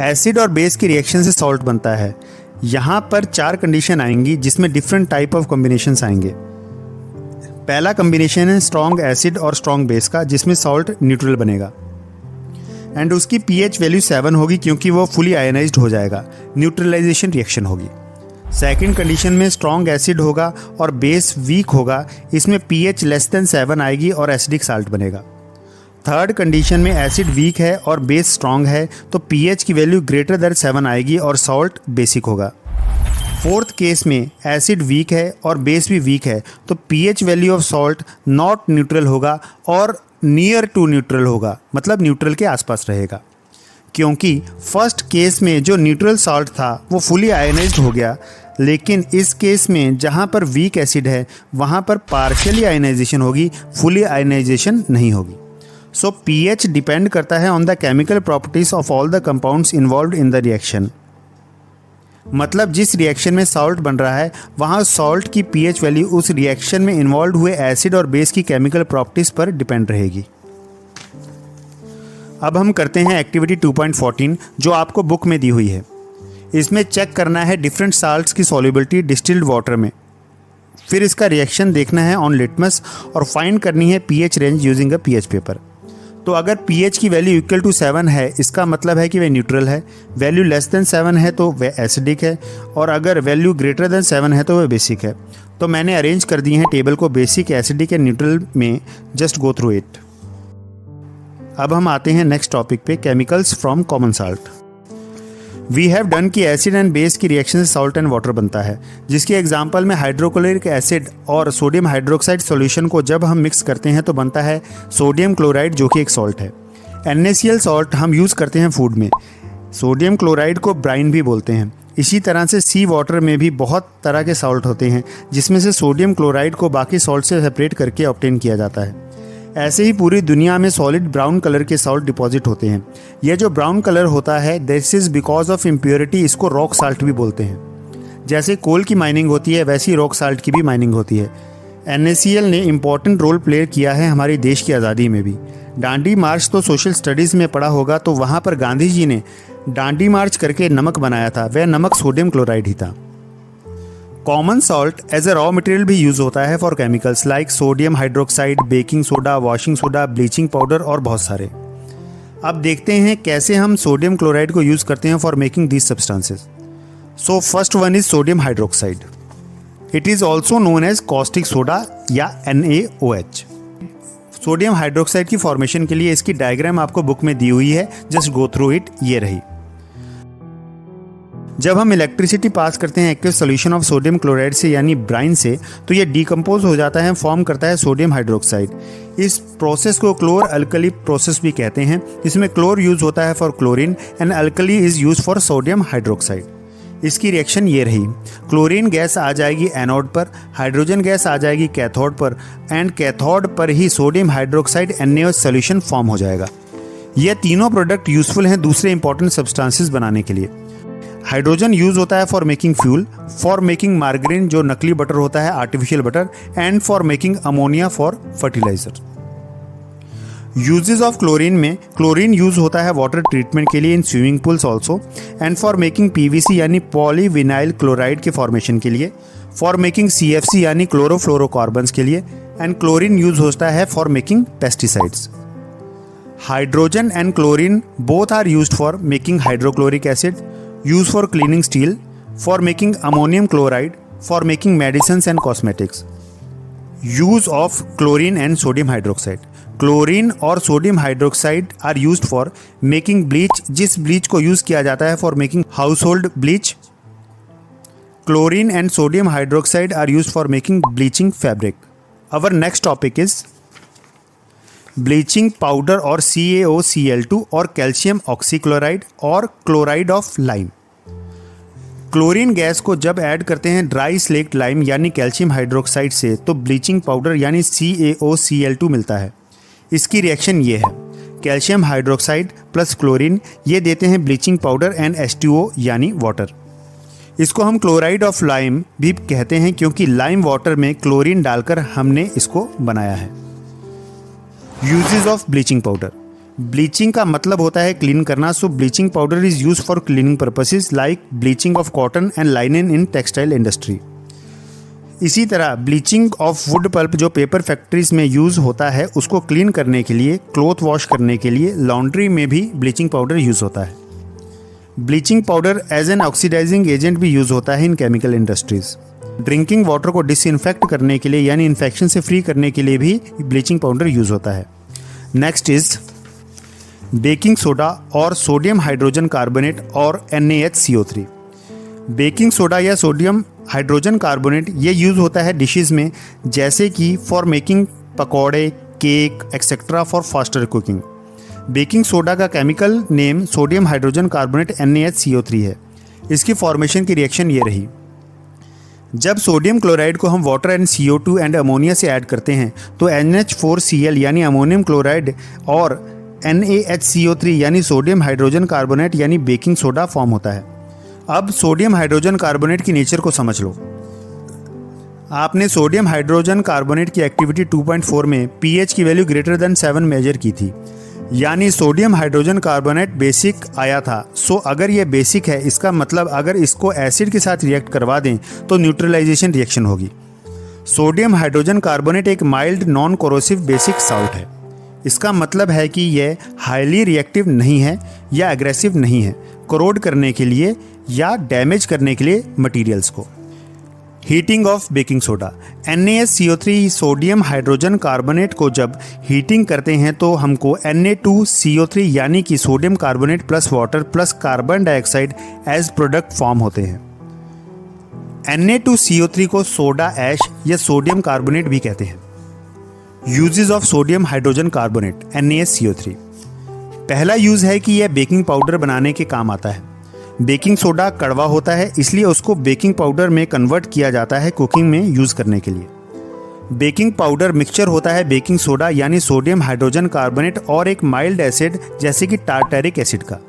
एसिड और बेस की रिएक्शन से सॉल्ट बनता है। यहाँ पर 4 कंडीशन आएंगी जिसमें डिफरेंट टाइप ऑफ कॉम्बिनेशंस आएंगे। पहला कॉम्बिनेशन है स्ट्रॉन्ग एसिड और स्ट्रॉन्ग बेस का, जिसमें सॉल्ट न्यूट्रल बनेगा एंड उसकी pH वैल्यू 7 होगी क्योंकि वो फुली आयनाइज्ड हो जाएगा, न्यूट्रलाइजेशन रिएक्शन होगी। सेकेंड कंडीशन में स्ट्रॉन्ग एसिड होगा और बेस वीक होगा, इसमें pH लेस देन 7 आएगी और एसिडिक साल्ट बनेगा। थर्ड कंडीशन में एसिड वीक है और बेस स्ट्रॉन्ग है तो pH की वैल्यू ग्रेटर देन 7 आएगी और सॉल्ट बेसिक होगा। फोर्थ केस में एसिड वीक है और बेस भी वीक है तो pH value of salt not neutral होगा और नियर टू न्यूट्रल होगा, मतलब न्यूट्रल के आसपास रहेगा। क्योंकि फर्स्ट केस में जो न्यूट्रल सॉल्ट था वो फुली आयनाइज्ड हो गया, लेकिन इस केस में जहाँ पर वीक एसिड है वहाँ पर पार्शियली आयनाइजेशन होगी, फुली आयनाइजेशन नहीं होगी। सो pH डिपेंड करता है on the chemical properties of all the compounds involved in the reaction. मतलब जिस रिएक्शन में सॉल्ट बन रहा है वहाँ सॉल्ट की pH वैल्यू उस रिएक्शन में इन्वॉल्व हुए एसिड और बेस की केमिकल प्रॉपर्टीज पर डिपेंड रहेगी। अब हम करते हैं एक्टिविटी 2.14 जो आपको बुक में दी हुई है। इसमें चेक करना है डिफरेंट साल्ट्स की सॉल्युबिलिटी डिस्टिल्ड वाटर में। फिर इसका रिएक्शन देखना है ऑन लिटमस और फाइंड करनी है pH range using a pH paper. तो अगर pH की वैल्यू इक्वल टू 7 है इसका मतलब है कि वह न्यूट्रल है, वैल्यू लेस देन 7 है तो वह एसिडिक है और अगर वैल्यू ग्रेटर देन 7 है तो वह बेसिक है। तो मैंने अरेंज कर दी है टेबल को बेसिक, एसिडिक एंड न्यूट्रल में, जस्ट गो थ्रू इट। अब हम आते हैं नेक्स्ट टॉपिक पे, chemicals from common salt. We have done कि एसिड एंड बेस की रिएक्शन से सॉल्ट एंड वाटर बनता है, जिसके एग्जांपल में हाइड्रोक्लोरिक एसिड और सोडियम हाइड्रोक्साइड सॉल्यूशन को जब हम मिक्स करते हैं तो बनता है सोडियम क्लोराइड जो कि एक सॉल्ट है। NaCl सॉल्ट हम यूज़ करते हैं फूड में। सोडियम क्लोराइड को ब्राइन भी बोलते हैं। इसी तरह से सी वाटर में भी बहुत तरह के सॉल्ट होते हैं जिसमें से सोडियम क्लोराइड को बाकी सॉल्ट से सेपरेट करके ऑब्टेन किया जाता है। ऐसे ही पूरी दुनिया में सॉलिड ब्राउन कलर के सॉल्ट डिपॉजिट होते हैं। यह जो ब्राउन कलर होता है this is because of impurity, इसको रॉक साल्ट भी बोलते हैं। जैसे कोल की माइनिंग होती है वैसी रॉक साल्ट की भी माइनिंग होती है। NaCl ने इम्पॉर्टेंट रोल प्ले किया है हमारे देश की आज़ादी में भी। डांडी मार्च तो सोशल स्टडीज़ में पढ़ा होगा, तो वहाँ पर गांधी जी ने डांडी मार्च करके नमक बनाया था, वह नमक सोडियम क्लोराइड ही था। Common salt as a raw material भी यूज़ होता है for chemicals like sodium hydroxide, baking soda, washing soda, bleaching powder और बहुत सारे। अब देखते हैं कैसे हम सोडियम क्लोराइड को यूज़ करते हैं for making these substances. So first one is sodium hydroxide. It is also known as caustic soda या NaOH। सोडियम हाइड्रोक्साइड की फॉर्मेशन के लिए इसकी डायग्राम आपको बुक में दी हुई है, जस्ट गो थ्रू इट, ये रही। जब हम इलेक्ट्रिसिटी पास करते हैं aqueous solution of sodium chloride से यानी ब्राइन से, तो ये डिकम्पोज हो जाता है, फॉर्म करता है सोडियम हाइड्रोक्साइड। इस प्रोसेस को क्लोर अल्कली प्रोसेस भी कहते हैं। इसमें क्लोर यूज होता है for chlorine and alkali is use for sodium hydroxide. इसकी रिएक्शन ये रही, क्लोरीन गैस आ जाएगी एनोड पर, हाइड्रोजन गैस आ जाएगी कैथोड पर, एंड कैथोड पर ही sodium hydroxide NaOH solution form हो जाएगा। ये तीनों प्रोडक्ट यूजफुल हैं दूसरे इंपॉर्टेंट सब्सटेंसेस बनाने के लिए। हाइड्रोजन यूज होता है for making fuel, for making margarine जो नकली बटर होता है, artificial butter, and for making ammonia for fertiliser. Uses of chlorine में क्लोरीन यूज होता है वाटर ट्रीटमेंट के लिए in swimming pools also, and for making PVC यानी पॉलीविनाइल क्लोराइड के फॉर्मेशन के लिए, फॉर मेकिंग CFC यानी क्लोरोफ्लोरोकार्बन्स के लिए, एंड क्लोरीन यूज होता है for making pesticides. Hydrogen and chlorine both are used for making hydrochloric acid, use for cleaning steel, for making ammonium chloride, for making medicines and cosmetics. Use of chlorine and sodium hydroxide. Chlorine और sodium hydroxide are used for making bleach, जिस ब्लीच को यूज किया जाता है for making household bleach. Chlorine and sodium hydroxide are used for making bleaching fabric. Our next topic is bleaching powder और CaOCl2 और कैल्शियम ऑक्सीक्लोराइड और chloride of lime. Chlorine gas को जब ऐड करते हैं ड्राई स्लेक्ट लाइम यानी कैल्शियम हाइड्रोक्साइड से, तो ब्लीचिंग पाउडर यानी CaOCl2 मिलता है। इसकी रिएक्शन ये है, कैल्शियम हाइड्रोक्साइड प्लस क्लोरीन ये देते हैं ब्लीचिंग पाउडर एंड H2O यानी वाटर। इसको हम क्लोराइड ऑफ लाइम भी कहते हैं क्योंकि लाइम वाटर में क्लोरीन डालकर हमने इसको बनाया है। Uses of bleaching powder. Bleaching का मतलब होता है क्लीन करना, so bleaching powder is use for cleaning purposes like bleaching of cotton and linen in textile industry. इसी तरह ब्लीचिंग ऑफ वुड पल्प जो पेपर फैक्ट्रीज में यूज़ होता है उसको क्लीन करने के लिए, क्लॉथ वॉश करने के लिए, लॉन्ड्री में भी ब्लीचिंग पाउडर यूज़ होता है। Bleaching powder as an oxidising agent भी यूज़ होता है in chemical industries. Drinking water को डिसइंफेक्ट करने के लिए यानी इन्फेक्शन से फ्री करने के लिए भी ब्लीचिंग पाउडर यूज़ होता है। नेक्स्ट इज बेकिंग सोडा और सोडियम हाइड्रोजन कार्बोनेट और NaHCO3। बेकिंग सोडा या सोडियम हाइड्रोजन कार्बोनेट ये यूज़ होता है डिशेस में, जैसे कि फॉर मेकिंग पकौड़े, cake etcetera for faster cooking. Baking soda का chemical name sodium hydrogen carbonate NaHCO3 है। इसकी फॉर्मेशन की रिएक्शन ये रही, जब सोडियम क्लोराइड को हम water and CO2 and ammonia से ऐड करते हैं तो NH4Cl यानी अमोनियम क्लोराइड और NaHCO3 यानी सोडियम हाइड्रोजन कार्बोनेट यानी बेकिंग सोडा फॉर्म होता है। अब सोडियम हाइड्रोजन कार्बोनेट की नेचर को समझ लो। आपने सोडियम हाइड्रोजन कार्बोनेट की एक्टिविटी 2.4 में pH की वैल्यू ग्रेटर देन 7 मेजर की थी, यानी सोडियम हाइड्रोजन कार्बोनेट बेसिक आया था। सो अगर ये बेसिक है इसका मतलब अगर इसको एसिड के साथ रिएक्ट करवा दें तो न्यूट्रलाइजेशन रिएक्शन होगी। सोडियम हाइड्रोजन कार्बोनेट एक mild non corrosive basic salt है। इसका मतलब है कि यह हाईली रिएक्टिव नहीं है या एग्रेसिव नहीं है कोरोड करने के लिए या डैमेज करने के लिए मटेरियल्स को। Heating of baking soda. NaCO3 sodium hydrogen carbonate को जब हीटिंग करते हैं तो हमको Na2CO3 यानी कि sodium carbonate plus water plus carbon dioxide as product form होते हैं। Na2CO3 को सोडा ऐश या सोडियम कार्बोनेट भी कहते हैं। Uses of sodium hydrogen carbonate NaCO3। पहला यूज़ है कि यह बेकिंग पाउडर बनाने के काम आता है। बेकिंग सोडा कड़वा होता है, इसलिए उसको बेकिंग पाउडर में कन्वर्ट किया जाता है कुकिंग में यूज़ करने के लिए। बेकिंग पाउडर मिक्सचर होता है बेकिंग सोडा यानी सोडियम हाइड्रोजन कार्बोनेट और एक माइल्ड एसिड जैसे कि टार्टरिक एसिड का।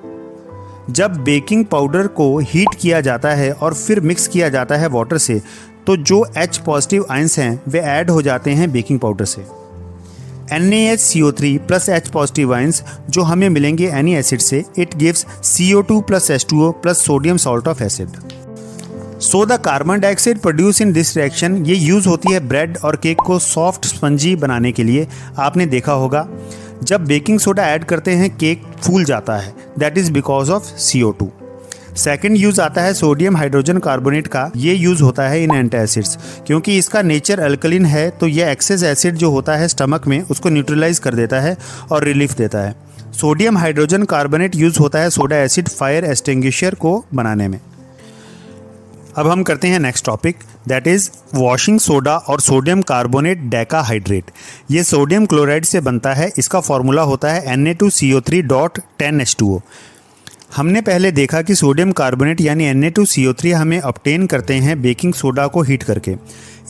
जब बेकिंग पाउडर को हीट किया जाता है और फिर मिक्स किया जाता है वाटर से, तो जो H पॉजिटिव आयंस हैं वे ऐड हो जाते हैं बेकिंग पाउडर से। NaHCO3 plus H positive ions जो हमें मिलेंगे एनी एसिड से, it gives CO2 plus H2O plus sodium salt of acid. So the carbon dioxide produce in this reaction, ये यूज़ होती है ब्रेड और केक को सॉफ्ट स्पंजी बनाने के लिए। आपने देखा होगा जब बेकिंग सोडा ऐड करते हैं केक फूल जाता है, that is because of CO2। Second use आता है सोडियम हाइड्रोजन कार्बोनेट का। ये यूज़ होता है इन एंटासिड्स, क्योंकि इसका नेचर अल्कलिन है, तो ये एक्सेस एसिड जो होता है स्टमक में उसको न्यूट्रलाइज कर देता है और रिलीफ देता है। सोडियम हाइड्रोजन कार्बोनेट यूज़ होता है सोडा एसिड फायर एक्सटिंग्विशर को बनाने में। अब हम करते हैं next topic, that is washing soda और सोडियम कार्बोनेट डेकाहाइड्रेट। ये सोडियम क्लोराइड से बनता है। इसका फॉर्मूला होता है Na2CO3.10H2O। हमने पहले देखा कि सोडियम कार्बोनेट यानी Na2CO3 हमें ऑब्टेन करते हैं बेकिंग सोडा को हीट करके।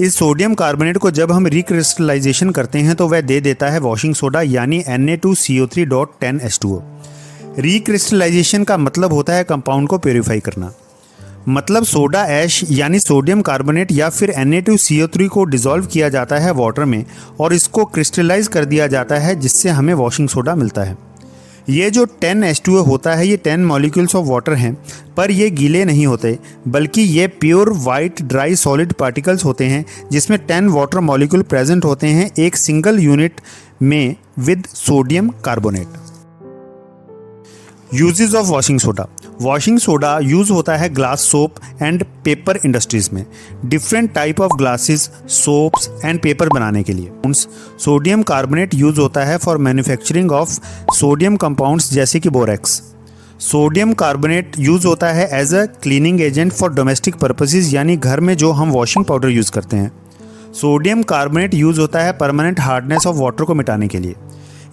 इस सोडियम कार्बोनेट को जब हम रिक्रिस्टलाइजेशन करते हैं तो वह दे देता है वॉशिंग सोडा यानी Na2CO3.10H2O। रिक्रिस्टलाइजेशन का मतलब होता है कंपाउंड को प्योरीफाई करना। मतलब सोडा ऐश यानी सोडियम कार्बोनेट या फिर Na2CO3 को डिसॉल्व किया जाता है वाटर में और इसको क्रिस्टलाइज कर दिया जाता है, जिससे हमें वॉशिंग सोडा मिलता है। ये जो 10H2O होता है ये 10 मॉलिक्यूल्स ऑफ वाटर हैं, पर ये गीले नहीं होते, बल्कि ये pure white dry solid particles होते हैं जिसमें 10 वाटर मॉलिक्यूल प्रेजेंट होते हैं एक सिंगल यूनिट में with sodium carbonate. Uses of washing soda. Washing soda use होता है glass soap and paper industries में, different type of glasses, soaps and paper बनाने के लिए। सोडियम कार्बोनेट यूज़ होता है for manufacturing of sodium compounds जैसे कि बोरेक्स। सोडियम कार्बोनेट यूज़ होता है as a cleaning agent for domestic purposes यानी घर में जो हम वॉशिंग पाउडर यूज़ करते हैं। सोडियम कार्बोनेट यूज़ होता है परमानेंट हार्डनेस ऑफ वाटर को मिटाने के लिए।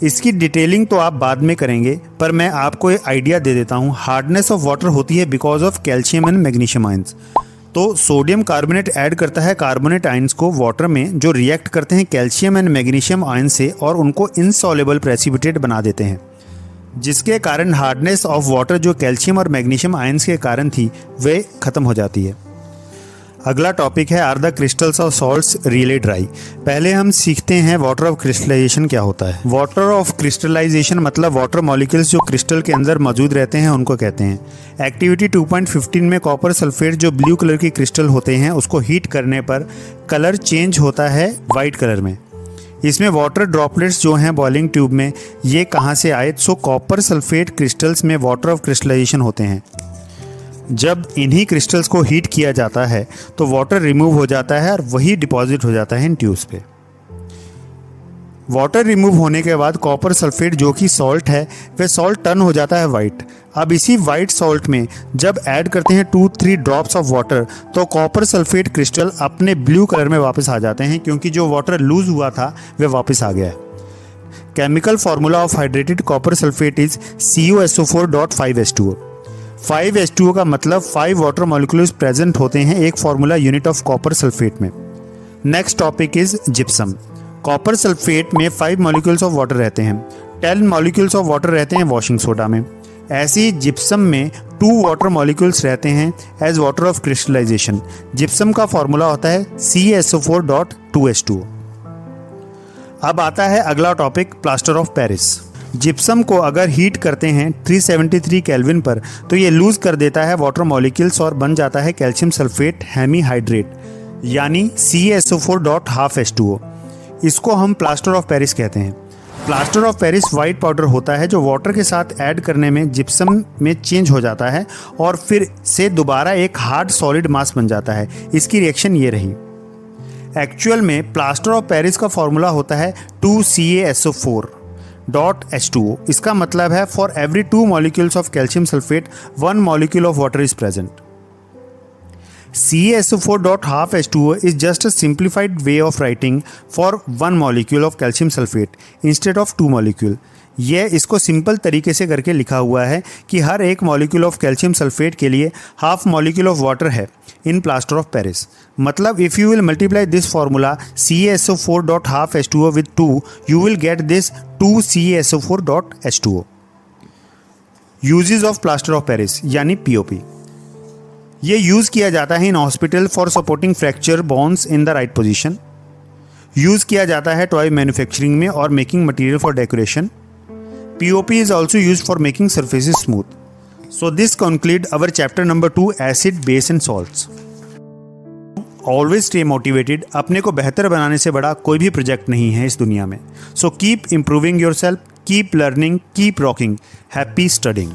इसकी डिटेलिंग तो आप बाद में करेंगे, पर मैं आपको एक आइडिया दे देता हूँ। हार्डनेस ऑफ वाटर होती है because of calcium and magnesium ions. तो सोडियम कार्बोनेट ऐड करता है कार्बोनेट आयंस को वाटर में, जो रिएक्ट करते हैं कैल्शियम एंड मैग्नीशियम आयन से और उनको इनसॉल्युबल प्रेसिपिटेट बना देते हैं, जिसके कारण हार्डनेस ऑफ वाटर जो कैल्शियम और मैग्नीशियम आयंस के कारण थी वे खत्म हो जाती है। अगला टॉपिक है are the crystals of salts really dry. पहले हम सीखते हैं वाटर ऑफ क्रिस्टलाइजेशन क्या होता है। वाटर ऑफ क्रिस्टलाइजेशन मतलब वाटर मॉलिक्यूल्स जो क्रिस्टल के अंदर मौजूद रहते हैं उनको कहते हैं। एक्टिविटी 2.15 में कॉपर सल्फेट जो ब्लू कलर की क्रिस्टल होते हैं उसको हीट करने पर कलर चेंज होता है वाइट कलर में। इसमें वाटर ड्रॉपलेट्स जो हैं बॉइलिंग ट्यूब में, ये कहाँ से आए? सो कॉपर सल्फेट क्रिस्टल्स में वाटर ऑफ क्रिस्टलाइजेशन होते हैं। जब इन्हीं क्रिस्टल्स को हीट किया जाता है तो वाटर रिमूव हो जाता है और वही डिपॉजिट हो जाता है इन ट्यूब्स पे। वाटर रिमूव होने के बाद कॉपर सल्फेट जो कि सॉल्ट है वह सॉल्ट टर्न हो जाता है वाइट। अब इसी वाइट सॉल्ट में जब ऐड करते हैं 2-3 ड्रॉप्स ऑफ वाटर तो कॉपर सल्फेट क्रिस्टल अपने ब्लू कलर में वापस आ जाते हैं, क्योंकि जो वाटर लूज हुआ था वह वापस आ गया है। Chemical formula of hydrated copper sulphate is CuSO4.5H2O। 5H2O का मतलब 5 वाटर मॉलिक्यूल्स प्रेजेंट होते हैं एक formula unit of copper sulphate में। Next topic is gypsum. Copper sulphate में 5 मॉलिक्यूल्स ऑफ वाटर रहते हैं, 10 मॉलिक्यूल्स ऑफ वाटर रहते हैं वॉशिंग सोडा में। ऐसे ही जिप्सम में 2 वाटर मॉलिक्यूल्स रहते हैं as water of crystallisation. Gypsum का फार्मूला होता है CaSO4.2H2O। अब आता है अगला topic plaster of Paris. Gypsum को अगर हीट करते हैं 373 केल्विन पर तो ये लूज कर देता है वाटर मॉलिक्यूल्स और बन जाता है कैल्शियम सल्फेट हेमीहाइड्रेट यानी CaSO4.12H2O। इसको हम प्लास्टर ऑफ पेरिस कहते हैं। Plaster of Paris white powder होता है जो वाटर के साथ ऐड करने में जिप्सम में चेंज हो जाता है और फिर से दोबारा एक हार्ड सॉलिड मास बन जाता है। इसकी रिएक्शन ये रही। एक्चुअल में प्लास्टर ऑफ पेरिस का फॉर्मूला होता है 2CaSO4.H2O। इसका मतलब है for every 2 molecules of calcium sulphate 1 molecule of water is present. CaSO4.12H2O is just a simplified way of writing for 1 molecule of calcium sulfate instead of 2 molecule। यह इसको सिंपल तरीके से करके लिखा हुआ है कि हर एक मॉलिक्यूल ऑफ कैल्शियम सल्फेट के लिए हाफ मॉलिक्यूल ऑफ वाटर है इन प्लास्टर ऑफ पेरिस। मतलब if you will multiply this formula CaSO4 dot half H2O with 2 you will get this 2 CaSO4 dot H2O। Uses of plaster of Paris यानी POP। ये यूज़ किया जाता है in hospital for supporting fracture bones in the right position. Use किया जाता है टॉय मैन्युफैक्चरिंग में और making material for decoration. POP is also used for making surfaces smooth. So this conclude our chapter number 2 acid, base and salts. Always stay motivated. अपने को बेहतर बनाने से बड़ा कोई भी प्रोजेक्ट नहीं है इस दुनिया में. So keep improving yourself, keep learning, keep rocking. Happy studying.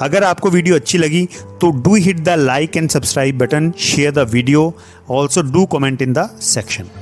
अगर आपको वीडियो अच्छी लगी तो do hit the like and subscribe button, share the video, also do comment in the section.